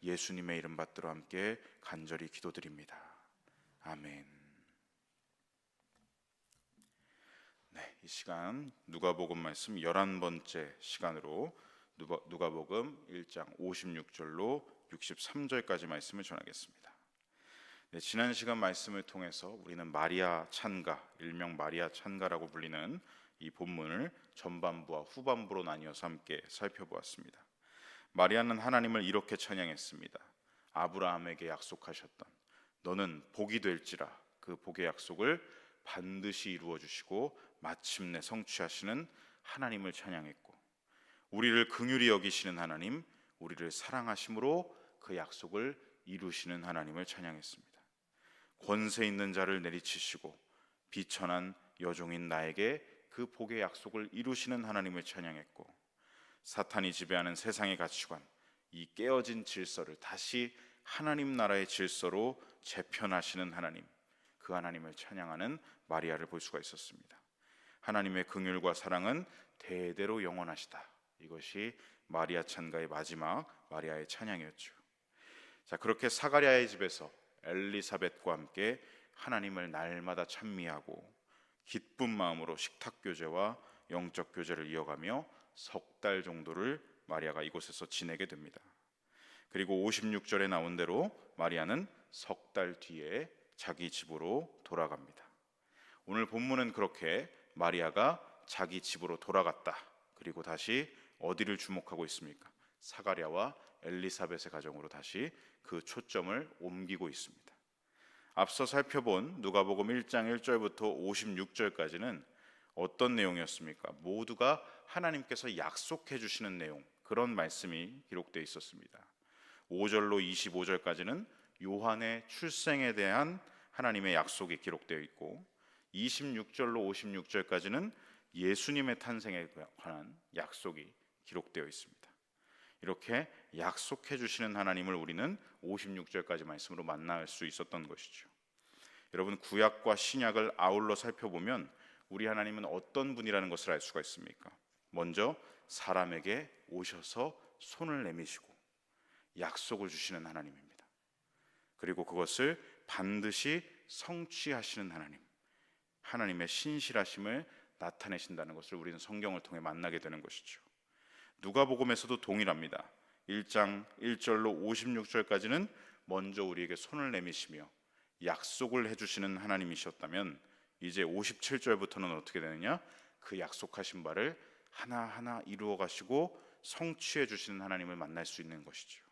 예수님의 이름 받들어 함께 간절히 기도드립니다. 아멘. 네, 이 시간 누가복음 말씀 11번째 시간으로 누가복음 1장 56절로 63절까지 말씀을 전하겠습니다. 네, 지난 시간 말씀을 통해서 우리는 마리아 찬가, 일명 마리아 찬가라고 불리는 이 본문을 전반부와 후반부로 나뉘어서 함께 살펴보았습니다. 마리아는 하나님을 이렇게 찬양했습니다. 아브라함에게 약속하셨던 너는 복이 될지라 그 복의 약속을 반드시 이루어 주시고 마침내 성취하시는 하나님을 찬양했고, 우리를 긍휼히 여기시는 하나님, 우리를 사랑하심으로 그 약속을 이루시는 하나님을 찬양했습니다. 권세 있는 자를 내리치시고 비천한 여종인 나에게 그 복의 약속을 이루시는 하나님을 찬양했고, 사탄이 지배하는 세상의 가치관, 이 깨어진 질서를 다시 하나님 나라의 질서로 재편하시는 하나님, 그 하나님을 찬양하는 마리아를 볼 수가 있었습니다. 하나님의 긍휼과 사랑은 대대로 영원하시다. 이것이 마리아 찬가의 마지막 마리아의 찬양이었죠. 자, 그렇게 사가랴의 집에서 엘리사벳과 함께 하나님을 날마다 찬미하고 기쁜 마음으로 식탁 교제와 영적 교제를 이어가며 석 달 정도를 마리아가 이곳에서 지내게 됩니다. 그리고 56절에 나온 대로 마리아는 석 달 뒤에 자기 집으로 돌아갑니다. 오늘 본문은 그렇게 마리아가 자기 집으로 돌아갔다, 그리고 다시 어디를 주목하고 있습니까? 사가랴와 엘리사벳의 가정으로 다시 그 초점을 옮기고 있습니다. 앞서 살펴본 누가복음 1장 1절부터 56절까지는 어떤 내용이었습니까? 모두가 하나님께서 약속해 주시는 내용, 그런 말씀이 기록되어 있었습니다. 5절로 25절까지는 요한의 출생에 대한 하나님의 약속이 기록되어 있고, 26절로 56절까지는 예수님의 탄생에 관한 약속이 기록되어 있습니다. 이렇게 약속해 주시는 하나님을 우리는 56절까지 말씀으로 만날 수 있었던 것이죠. 여러분, 구약과 신약을 아울러 살펴보면 우리 하나님은 어떤 분이라는 것을 알 수가 있습니까? 먼저 사람에게 오셔서 손을 내미시고 약속을 주시는 하나님입니다. 그리고 그것을 반드시 성취하시는 하나님, 하나님의 신실하심을 나타내신다는 것을 우리는 성경을 통해 만나게 되는 것이죠. 누가복음에서도 동일합니다. 1장 1절로 56절까지는 먼저 우리에게 손을 내미시며 약속을 해주시는 하나님이셨다면, 이제 57절부터는 어떻게 되느냐? 그 약속하신 바를 하나하나 이루어 가시고 성취해 주시는 하나님을 만날 수 있는 것이죠.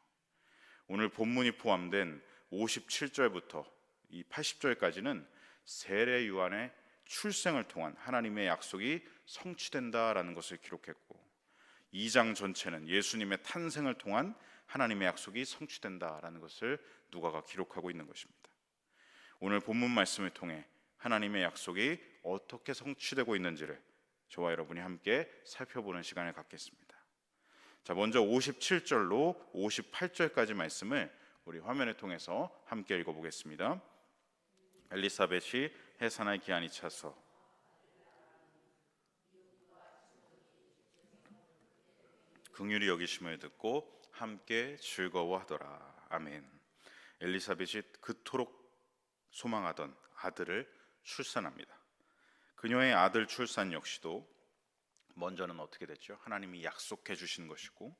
오늘 본문이 포함된 57절부터 이 80절까지는 세례 요한의 출생을 통한 하나님의 약속이 성취된다라는 것을 기록했고, 2장 전체는 예수님의 탄생을 통한 하나님의 약속이 성취된다라는 것을 누가가 기록하고 있는 것입니다. 오늘 본문 말씀을 통해 하나님의 약속이 어떻게 성취되고 있는지를 저와 여러분이 함께 살펴보는 시간을 갖겠습니다. 자, 먼저 57절로 58절까지 말씀을 우리 화면을 통해서 함께 읽어보겠습니다. 엘리사벳이 해산할 기한이 차서 긍휼히 여기심을 듣고 함께 즐거워하더라. 아멘. 엘리사벳이 그토록 소망하던 아들을 출산합니다. 그녀의 아들 출산 역시도 먼저는 어떻게 됐죠? 하나님이 약속해 주신 것이고,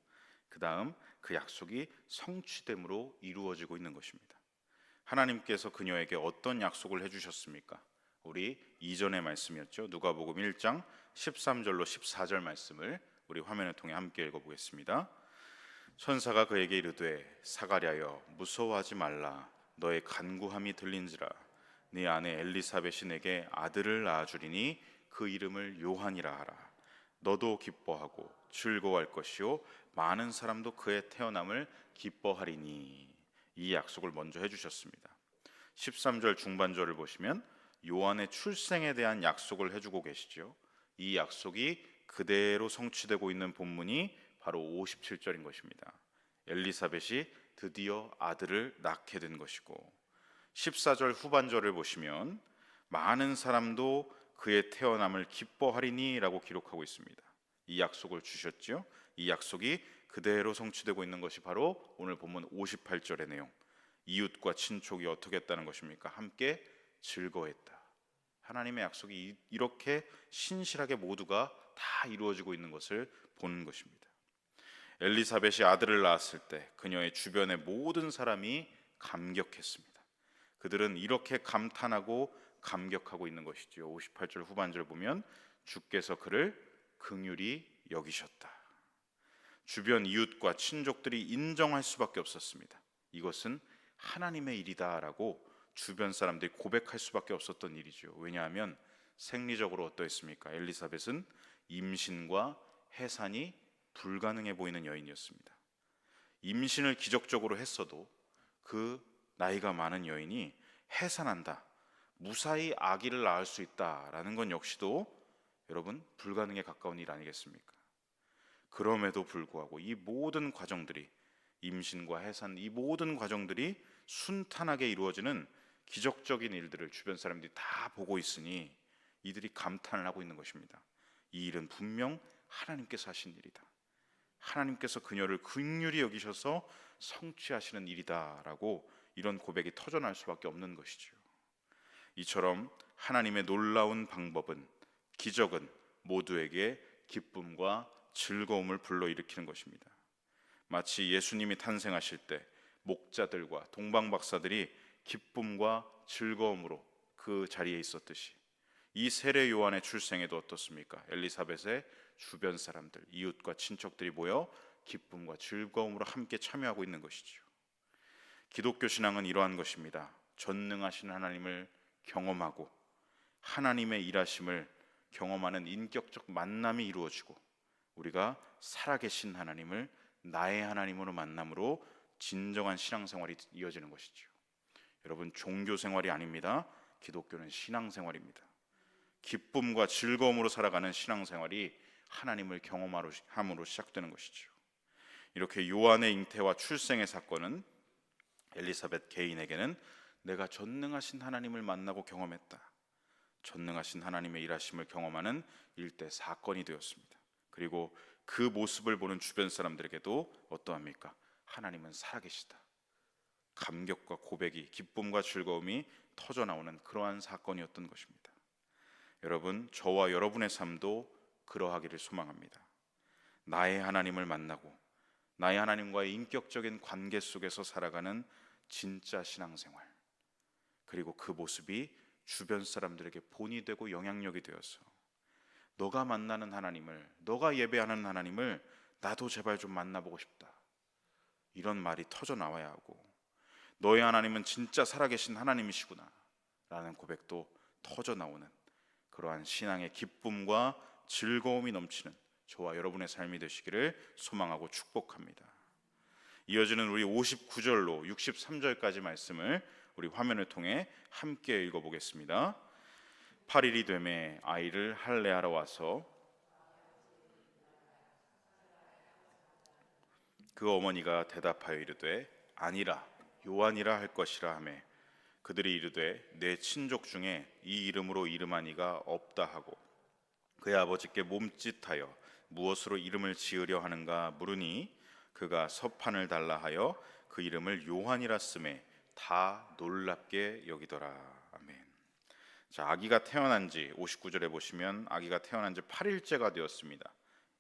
그 다음 그 약속이 성취됨으로 이루어지고 있는 것입니다. 하나님께서 그녀에게 어떤 약속을 해주셨습니까? 우리 이전의 말씀이었죠. 누가복음 1장 13절로 14절 말씀을 우리 화면을 통해 함께 읽어보겠습니다. 천사가 그에게 이르되 사가랴여 무서워하지 말라. 너의 간구함이 들린지라. 네 아내 엘리사벳이 내게 아들을 낳아주리니 그 이름을 요한이라 하라. 너도 기뻐하고 즐거워할 것이요 많은 사람도 그의 태어남을 기뻐하리니. 이 약속을 먼저 해주셨습니다. 13절 중반절을 보시면 요한의 출생에 대한 약속을 해주고 계시죠. 이 약속이 그대로 성취되고 있는 본문이 바로 57절인 것입니다. 엘리사벳이 드디어 아들을 낳게 된 것이고, 14절 후반절을 보시면 많은 사람도 그의 태어남을 기뻐하리니 라고 기록하고 있습니다. 이 약속을 주셨죠. 이 약속이 그대로 성취되고 있는 것이 바로 오늘 본문 58절의 내용. 이웃과 친족이 어떻게 했다는 것입니까? 함께 즐거워했다. 하나님의 약속이 이렇게 신실하게 모두가 다 이루어지고 있는 것을 보는 것입니다. 엘리사벳이 아들을 낳았을 때 그녀의 주변의 모든 사람이 감격했습니다. 그들은 이렇게 감탄하고 감격하고 있는 것이지요. 58절 후반절 보면 주께서 그를 긍휼히 여기셨다. 주변 이웃과 친족들이 인정할 수밖에 없었습니다. 이것은 하나님의 일이다라고 주변 사람들이 고백할 수밖에 없었던 일이죠. 왜냐하면 생리적으로 어떠했습니까? 엘리사벳은 임신과 해산이 불가능해 보이는 여인이었습니다. 임신을 기적적으로 했어도 그 나이가 많은 여인이 해산한다, 무사히 아기를 낳을 수 있다라는 건 역시도 여러분 불가능에 가까운 일 아니겠습니까? 그럼에도 불구하고 이 모든 과정들이, 임신과 해산 이 모든 과정들이 순탄하게 이루어지는 기적적인 일들을 주변 사람들이 다 보고 있으니 이들이 감탄을 하고 있는 것입니다. 이 일은 분명 하나님께서 하신 일이다. 하나님께서 그녀를 긍휼히 여기셔서 성취하시는 일이다라고 이런 고백이 터져날 수밖에 없는 것이죠. 이처럼 하나님의 놀라운 방법은, 기적은 모두에게 기쁨과 즐거움을 불러일으키는 것입니다. 마치 예수님이 탄생하실 때 목자들과 동방박사들이 기쁨과 즐거움으로 그 자리에 있었듯이 이 세례 요한의 출생에도 어떻습니까? 엘리사벳의 주변 사람들, 이웃과 친척들이 모여 기쁨과 즐거움으로 함께 참여하고 있는 것이죠. 기독교 신앙은 이러한 것입니다. 전능하신 하나님을 경험하고 하나님의 일하심을 경험하는 인격적 만남이 이루어지고 우리가 살아계신 하나님을 나의 하나님으로 만남으로 진정한 신앙생활이 이어지는 것이죠. 여러분, 종교생활이 아닙니다. 기독교는 신앙생활입니다. 기쁨과 즐거움으로 살아가는 신앙생활이 하나님을 경험함으로 시작되는 것이죠. 이렇게 요한의 잉태와 출생의 사건은 엘리사벳 개인에게는 내가 전능하신 하나님을 만나고 경험했다, 전능하신 하나님의 일하심을 경험하는 일대 사건이 되었습니다. 그리고 그 모습을 보는 주변 사람들에게도 어떠합니까? 하나님은 살아계시다, 감격과 고백이, 기쁨과 즐거움이 터져나오는 그러한 사건이었던 것입니다. 여러분, 저와 여러분의 삶도 그러하기를 소망합니다. 나의 하나님을 만나고 나의 하나님과의 인격적인 관계 속에서 살아가는 진짜 신앙생활, 그리고 그 모습이 주변 사람들에게 본이 되고 영향력이 되어서 너가 만나는 하나님을, 너가 예배하는 하나님을 나도 제발 좀 만나보고 싶다, 이런 말이 터져 나와야 하고, 너의 하나님은 진짜 살아계신 하나님이시구나 라는 고백도 터져 나오는 그러한 신앙의 기쁨과 즐거움이 넘치는 저와 여러분의 삶이 되시기를 소망하고 축복합니다. 이어지는 우리 59절로 63절까지 말씀을 우리 화면을 통해 함께 읽어보겠습니다. 8일이 되매 아이를 할례하러 와서 그 어머니가 대답하여 이르되 아니라 요한이라 할 것이라 하매 그들이 이르되 내 친족 중에 이 이름으로 이름한 이가 없다 하고 그의 아버지께 몸짓하여 무엇으로 이름을 지으려 하는가 물으니 그가 서판을 달라 하여 그 이름을 요한이라 쓰매 다 놀랍게 여기더라. 아멘. 자, 아기가 태어난 지 59절에 보시면 아기가 태어난 지 8일째가 되었습니다.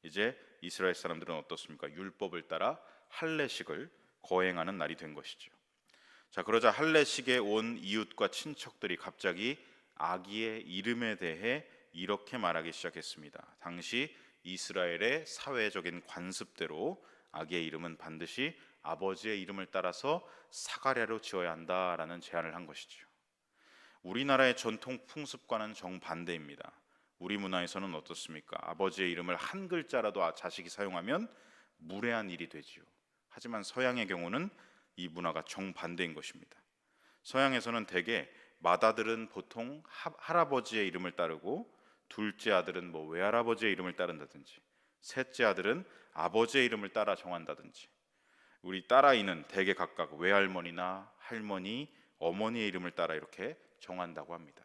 이제 이스라엘 사람들은 어떻습니까? 율법을 따라 할례식을 거행하는 날이 된 것이죠. 자, 그러자 할례식에 온 이웃과 친척들이 갑자기 아기의 이름에 대해 이렇게 말하기 시작했습니다. 당시 이스라엘의 사회적인 관습대로 아기의 이름은 반드시 아버지의 이름을 따라서 사가랴로 지어야 한다라는 제안을 한 것이죠. 우리나라의 전통 풍습과는 정반대입니다. 우리 문화에서는 어떻습니까? 아버지의 이름을 한 글자라도 자식이 사용하면 무례한 일이 되지요. 하지만 서양의 경우는 이 문화가 정반대인 것입니다. 서양에서는 대개 맏아들은 보통 할아버지의 이름을 따르고 둘째 아들은 외할아버지의 이름을 따른다든지 셋째 아들은 아버지의 이름을 따라 정한다든지 우리 딸아이는 대개 각각 외할머니나 할머니, 어머니의 이름을 따라 이렇게 정한다고 합니다.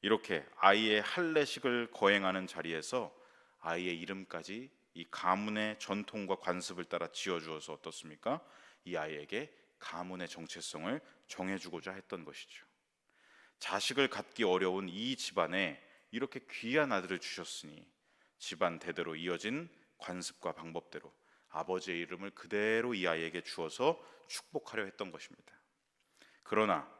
이렇게 아이의 할례식을 거행하는 자리에서 아이의 이름까지 이 가문의 전통과 관습을 따라 지어주어서 어떻습니까? 이 아이에게 가문의 정체성을 정해주고자 했던 것이죠. 자식을 갖기 어려운 이 집안에 이렇게 귀한 아들을 주셨으니 집안 대대로 이어진 관습과 방법대로 아버지의 이름을 그대로 이 아이에게 주어서 축복하려 했던 것입니다. 그러나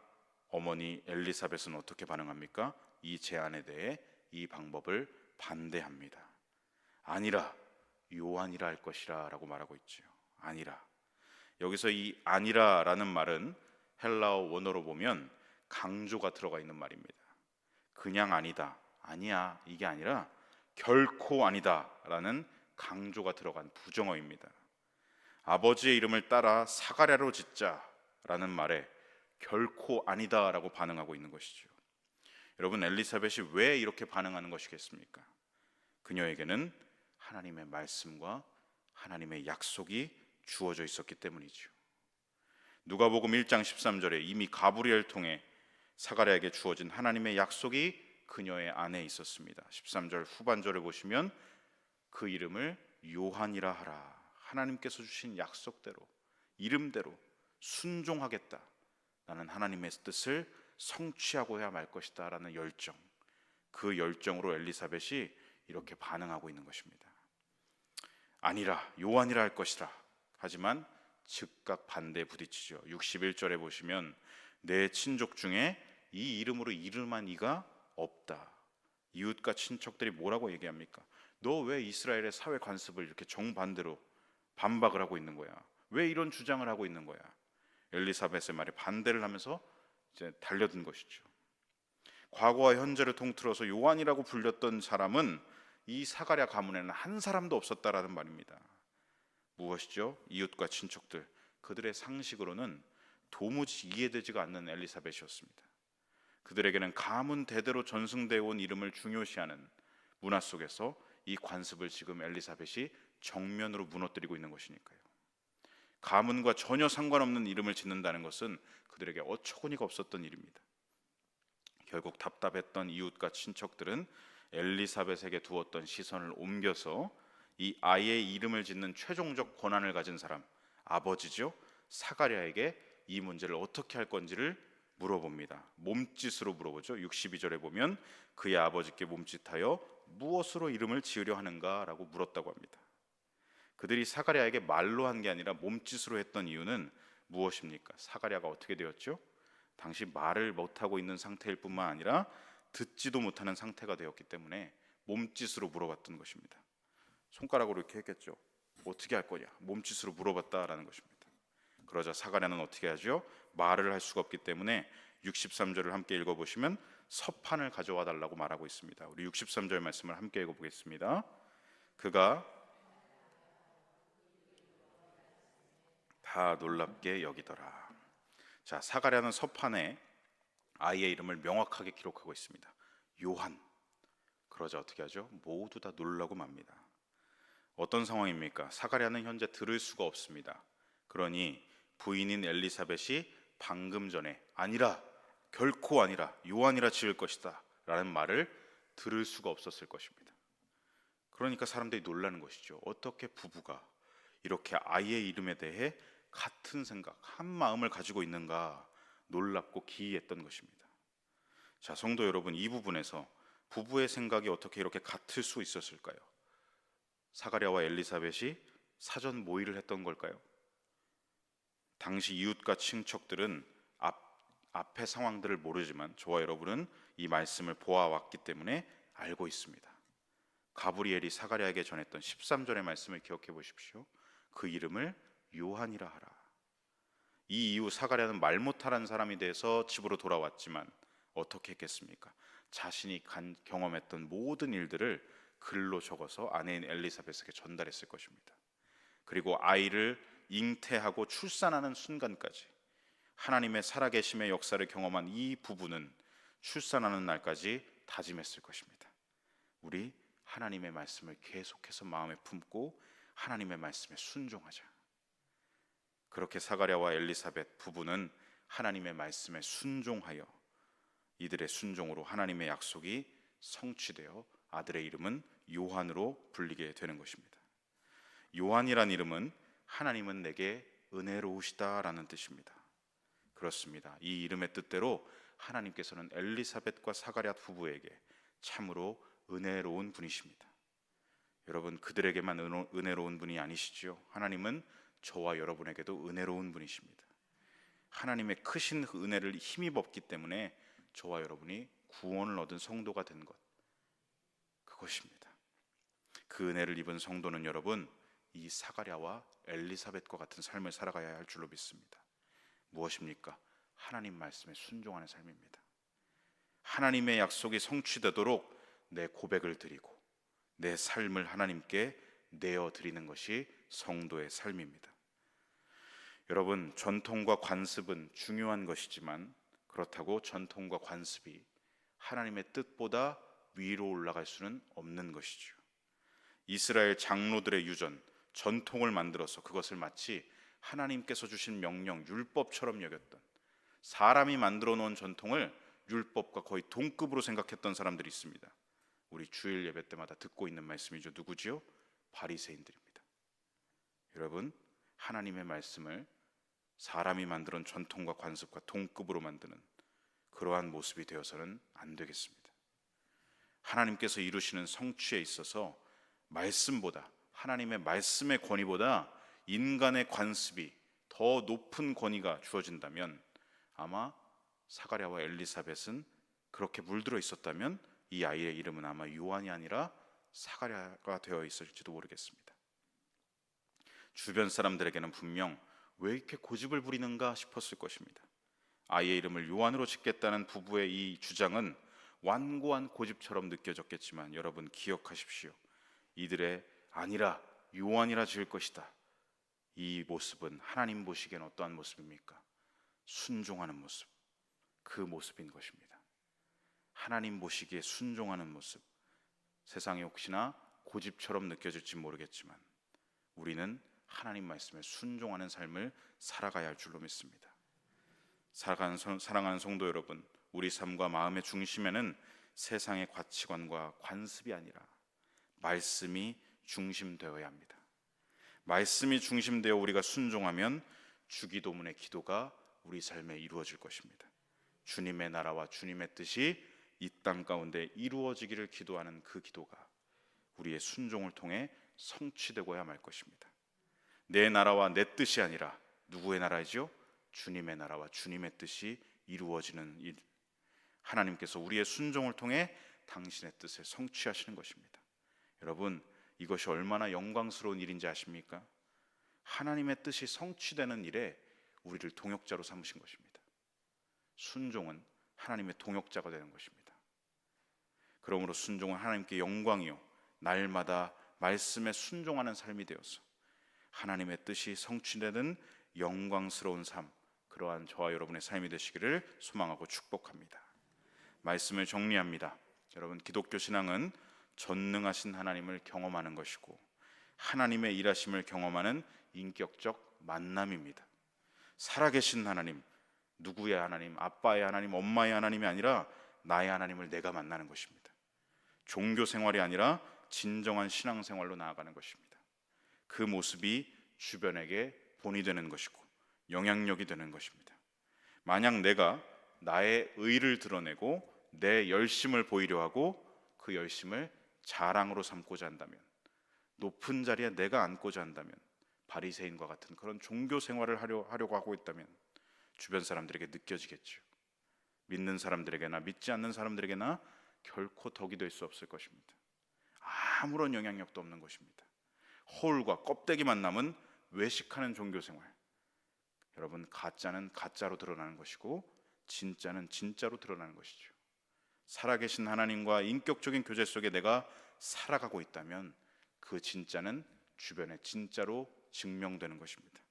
어머니 엘리사벳은 어떻게 반응합니까? 이 제안에 대해 이 방법을 반대합니다. 아니라 요한이라 할 것이라 라고 말하고 있죠. 아니라. 여기서 이 아니라라는 말은 헬라어 원어로 보면 강조가 들어가 있는 말입니다. 그냥 아니다, 아니야, 이게 아니라 결코 아니다 라는 강조가 들어간 부정어입니다. 아버지의 이름을 따라 사가랴로 짓자라는 말에 결코 아니다 라고 반응하고 있는 것이죠. 여러분, 엘리사벳이 왜 이렇게 반응하는 것이겠습니까? 그녀에게는 하나님의 말씀과 하나님의 약속이 주어져 있었기 때문이죠. 누가복음 1장 13절에 이미 가브리엘 통해 사가랴에게 주어진 하나님의 약속이 그녀의 안에 있었습니다. 13절 후반절을 보시면 그 이름을 요한이라 하라. 하나님께서 주신 약속대로, 이름대로 순종하겠다. 나는 하나님의 뜻을 성취하고야 말 것이다 라는 열정, 그 열정으로 엘리사벳이 이렇게 반응하고 있는 것입니다. 아니라 요한이라 할 것이라. 하지만 즉각 반대에 부딪히죠. 61절에 보시면 내 친족 중에 이 이름으로 이름한 이가 없다. 이웃과 친척들이 뭐라고 얘기합니까? 너 왜 이스라엘의 사회 관습을 이렇게 정반대로 반박을 하고 있는 거야? 왜 이런 주장을 하고 있는 거야? 엘리사벳의 말에 반대를 하면서 이제 달려든 것이죠. 과거와 현재를 통틀어서 요한이라고 불렸던 사람은 이 사가랴 가문에는 한 사람도 없었다라는 말입니다. 무엇이죠? 이웃과 친척들, 그들의 상식으로는 도무지 이해되지가 않는 엘리사벳이었습니다. 그들에게는 가문 대대로 전승되어 온 이름을 중요시하는 문화 속에서 이 관습을 지금 엘리사벳이 정면으로 무너뜨리고 있는 것이니까요. 가문과 전혀 상관없는 이름을 짓는다는 것은 그들에게 어처구니가 없었던 일입니다. 결국 답답했던 이웃과 친척들은 엘리사벳에게 두었던 시선을 옮겨서 이 아이의 이름을 짓는 최종적 권한을 가진 사람, 아버지죠, 사가랴에게 이 문제를 어떻게 할 건지를 물어봅니다. 몸짓으로 물어보죠. 62절에 보면 그의 아버지께 몸짓하여 무엇으로 이름을 지으려 하는가 라고 물었다고 합니다. 그들이 사가랴에게 말로 한 게 아니라 몸짓으로 했던 이유는 무엇입니까? 사가랴가 어떻게 되었죠? 당시 말을 못하고 있는 상태일 뿐만 아니라 듣지도 못하는 상태가 되었기 때문에 몸짓으로 물어봤던 것입니다. 손가락으로 이렇게 했겠죠. 어떻게 할 거냐? 몸짓으로 물어봤다라는 것입니다. 그러자 사가랴는 어떻게 하죠? 말을 할 수가 없기 때문에 63절을 함께 읽어보시면 서판을 가져와 달라고 말하고 있습니다. 우리 63절 말씀을 함께 읽어보겠습니다. 그가 다 놀랍게 여기더라. 자, 사가랴는 서판에 아이의 이름을 명확하게 기록하고 있습니다. 요한. 그러자 어떻게 하죠? 모두 다 놀라고 맙니다. 어떤 상황입니까? 사가랴는 현재 들을 수가 없습니다. 그러니 부인인 엘리사벳이 방금 전에 아니라, 결코 아니라, 요한이라 지을 것이다 라는 말을 들을 수가 없었을 것입니다. 그러니까 사람들이 놀라는 것이죠. 어떻게 부부가 이렇게 아이의 이름에 대해 같은 생각, 한 마음을 가지고 있는가 놀랍고 기이했던 것입니다. 자, 성도 여러분, 이 부분에서 부부의 생각이 어떻게 이렇게 같을 수 있었을까요? 사가랴와 엘리사벳이 사전 모의를 했던 걸까요? 당시 이웃과 친척들은 앞의 상황들을 모르지만 저와 여러분은 이 말씀을 보아왔기 때문에 알고 있습니다. 가브리엘이 사가랴에게 전했던 13절의 말씀을 기억해 보십시오. 그 이름을 요한이라 하라. 이 이후 사가랴는 말 못하는 사람이 돼서 집으로 돌아왔지만 어떻게 했겠습니까? 자신이 경험했던 모든 일들을 글로 적어서 아내인 엘리사벳에게 전달했을 것입니다. 그리고 아이를 잉태하고 출산하는 순간까지 하나님의 살아계심의 역사를 경험한 이 부부는 출산하는 날까지 다짐했을 것입니다. 우리 하나님의 말씀을 계속해서 마음에 품고 하나님의 말씀에 순종하자. 그렇게 사가랴와 엘리사벳 부부는 하나님의 말씀에 순종하여 이들의 순종으로 하나님의 약속이 성취되어 아들의 이름은 요한으로 불리게 되는 것입니다. 요한이란 이름은 하나님은 내게 은혜로우시다라는 뜻입니다. 그렇습니다. 이 이름의 뜻대로 하나님께서는 엘리사벳과 사가랴 부부에게 참으로 은혜로운 분이십니다. 여러분, 그들에게만 은혜로운 분이 아니시지요. 하나님은 저와 여러분에게도 은혜로운 분이십니다. 하나님의 크신 은혜를 힘입었기 때문에 저와 여러분이 구원을 얻은 성도가 된 것, 그것입니다. 그 은혜를 입은 성도는 여러분, 이 사가랴와 엘리사벳과 같은 삶을 살아가야 할 줄로 믿습니다. 무엇입니까? 하나님 말씀에 순종하는 삶입니다. 하나님의 약속이 성취되도록 내 고백을 드리고 내 삶을 하나님께 내어드리는 것이 성도의 삶입니다. 여러분, 전통과 관습은 중요한 것이지만 그렇다고 전통과 관습이 하나님의 뜻보다 위로 올라갈 수는 없는 것이죠. 이스라엘 장로들의 유전, 전통을 만들어서 그것을 마치 하나님께서 주신 명령, 율법처럼 여겼던, 사람이 만들어 놓은 전통을 율법과 거의 동급으로 생각했던 사람들이 있습니다. 우리 주일 예배 때마다 듣고 있는 말씀이죠. 누구지요? 바리새인들입니다. 여러분, 하나님의 말씀을 사람이 만든 전통과 관습과 동급으로 만드는 그러한 모습이 되어서는 안 되겠습니다. 하나님께서 이루시는 성취에 있어서 말씀보다, 하나님의 말씀의 권위보다 인간의 관습이 더 높은 권위가 주어진다면, 아마 사가랴와 엘리사벳은 그렇게 물들어 있었다면 이 아이의 이름은 아마 요한이 아니라 사가랴가 되어 있을지도 모르겠습니다. 주변 사람들에게는 분명 왜 이렇게 고집을 부리는가 싶었을 것입니다. 아이의 이름을 요한으로 짓겠다는 부부의 이 주장은 완고한 고집처럼 느껴졌겠지만, 여러분 기억하십시오. 이들의 아니라 요한이라 지을 것이다, 이 모습은 하나님 보시기엔 어떠한 모습입니까? 순종하는 모습, 그 모습인 것입니다. 하나님 보시기에 순종하는 모습, 세상에 혹시나 고집처럼 느껴질지 모르겠지만 우리는 하나님 말씀에 순종하는 삶을 살아가야 할 줄로 믿습니다. 사랑하는 성도 여러분, 우리 삶과 마음의 중심에는 세상의 가치관과 관습이 아니라 말씀이 중심되어야 합니다. 말씀이 중심되어 우리가 순종하면 주기도문의 기도가 우리 삶에 이루어질 것입니다. 주님의 나라와 주님의 뜻이 이 땅 가운데 이루어지기를 기도하는 그 기도가 우리의 순종을 통해 성취되고야 말 것입니다. 내 나라와 내 뜻이 아니라 누구의 나라이죠? 주님의 나라와 주님의 뜻이 이루어지는 일, 하나님께서 우리의 순종을 통해 당신의 뜻을 성취하시는 것입니다. 여러분, 이것이 얼마나 영광스러운 일인지 아십니까? 하나님의 뜻이 성취되는 일에 우리를 동역자로 삼으신 것입니다. 순종은 하나님의 동역자가 되는 것입니다. 그러므로 순종은 하나님께 영광이요, 날마다 말씀에 순종하는 삶이 되어서 하나님의 뜻이 성취되는 영광스러운 삶, 그러한 저와 여러분의 삶이 되시기를 소망하고 축복합니다. 말씀을 정리합니다. 여러분, 기독교 신앙은 전능하신 하나님을 경험하는 것이고 하나님의 일하심을 경험하는 인격적 만남입니다. 살아계신 하나님, 누구의 하나님, 아빠의 하나님, 엄마의 하나님이 아니라 나의 하나님을 내가 만나는 것입니다. 종교 생활이 아니라 진정한 신앙 생활로 나아가는 것입니다. 그 모습이 주변에게 본이 되는 것이고 영향력이 되는 것입니다. 만약 내가 나의 의를 드러내고 내 열심을 보이려 하고 그 열심을 자랑으로 삼고자 한다면, 높은 자리에 내가 앉고자 한다면, 바리새인과 같은 그런 종교 생활을 하려고 하고 있다면 주변 사람들에게 느껴지겠죠. 믿는 사람들에게나 믿지 않는 사람들에게나 결코 덕이 될 수 없을 것입니다. 아무런 영향력도 없는 것입니다. 허울과 껍데기만 남은 외식하는 종교 생활. 여러분, 가짜는 가짜로 드러나는 것이고 진짜는 진짜로 드러나는 것이죠. 살아계신 하나님과 인격적인 교제 속에 내가 살아가고 있다면 그 진짜는 주변에 진짜로 증명되는 것입니다.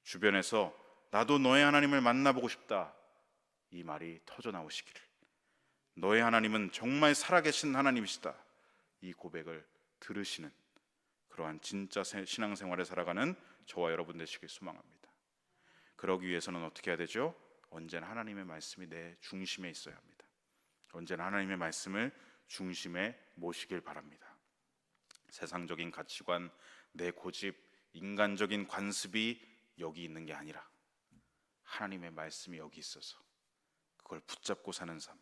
주변에서 나도 너의 하나님을 만나보고 싶다, 이 말이 터져 나오시기를, 너의 하나님은 정말 살아계신 하나님이시다, 이 고백을 들으시는 그러한 진짜 신앙생활을 살아가는 저와 여러분 되시길 소망합니다. 그러기 위해서는 어떻게 해야 되죠? 언제나 하나님의 말씀이 내 중심에 있어야 합니다. 언제나 하나님의 말씀을 중심에 모시길 바랍니다. 세상적인 가치관, 내 고집, 인간적인 관습이 여기 있는 게 아니라 하나님의 말씀이 여기 있어서 그걸 붙잡고 사는 삶,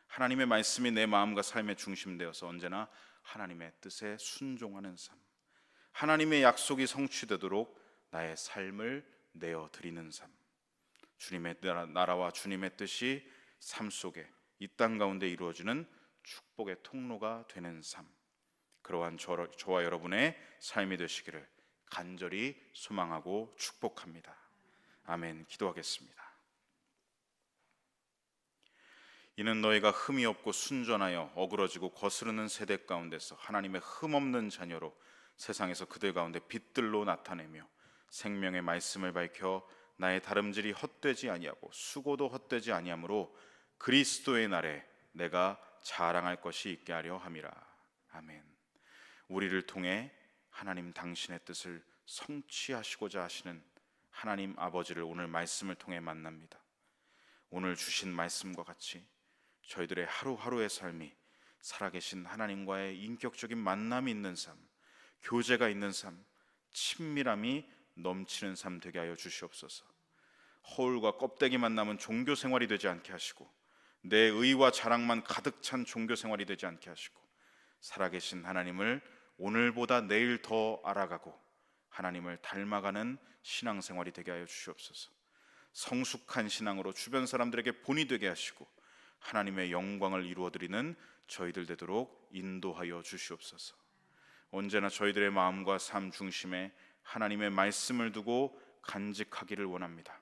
하나님의 말씀이 내 마음과 삶의 중심되어서 언제나 하나님의 뜻에 순종하는 삶, 하나님의 약속이 성취되도록 나의 삶을 내어드리는 삶, 주님의 나라와 주님의 뜻이 삶 속에 이 땅 가운데 이루어지는 축복의 통로가 되는 삶, 그러한 저와 여러분의 삶이 되시기를 간절히 소망하고 축복합니다. 아멘. 기도하겠습니다. 이는 너희가 흠이 없고 순전하여 어그러지고 거스르는 세대 가운데서 하나님의 흠 없는 자녀로 세상에서 그들 가운데 빛들로 나타내며 생명의 말씀을 밝혀 나의 다름질이 헛되지 아니하고 수고도 헛되지 아니하므로 그리스도의 날에 내가 자랑할 것이 있게 하려 함이라. 아멘. 우리를 통해 하나님 당신의 뜻을 성취하시고자 하시는 하나님 아버지를 오늘 말씀을 통해 만납니다. 오늘 주신 말씀과 같이 저희들의 하루하루의 삶이 살아계신 하나님과의 인격적인 만남이 있는 삶, 교제가 있는 삶, 친밀함이 넘치는 삶 되게 하여 주시옵소서. 허울과 껍데기만 남은 종교 생활이 되지 않게 하시고 내 의와 자랑만 가득 찬 종교 생활이 되지 않게 하시고 살아계신 하나님을 오늘보다 내일 더 알아가고 하나님을 닮아가는 신앙생활이 되게 하여 주시옵소서. 성숙한 신앙으로 주변 사람들에게 본이 되게 하시고 하나님의 영광을 이루어드리는 저희들 되도록 인도하여 주시옵소서. 언제나 저희들의 마음과 삶 중심에 하나님의 말씀을 두고 간직하기를 원합니다.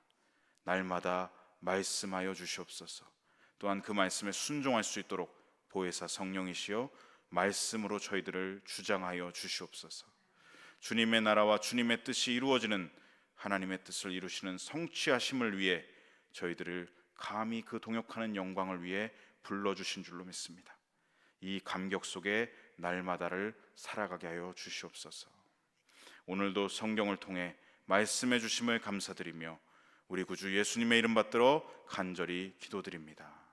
날마다 말씀하여 주시옵소서. 또한 그 말씀에 순종할 수 있도록 보혜사 성령이시여 말씀으로 저희들을 주장하여 주시옵소서. 주님의 나라와 주님의 뜻이 이루어지는 하나님의 뜻을 이루시는 성취하심을 위해 저희들을 감히 그 동역하는 영광을 위해 불러주신 줄로 믿습니다. 이 감격 속에 날마다를 살아가게 하여 주시옵소서. 오늘도 성경을 통해 말씀해 주심을 감사드리며 우리 구주 예수님의 이름 받들어 간절히 기도드립니다.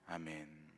아멘.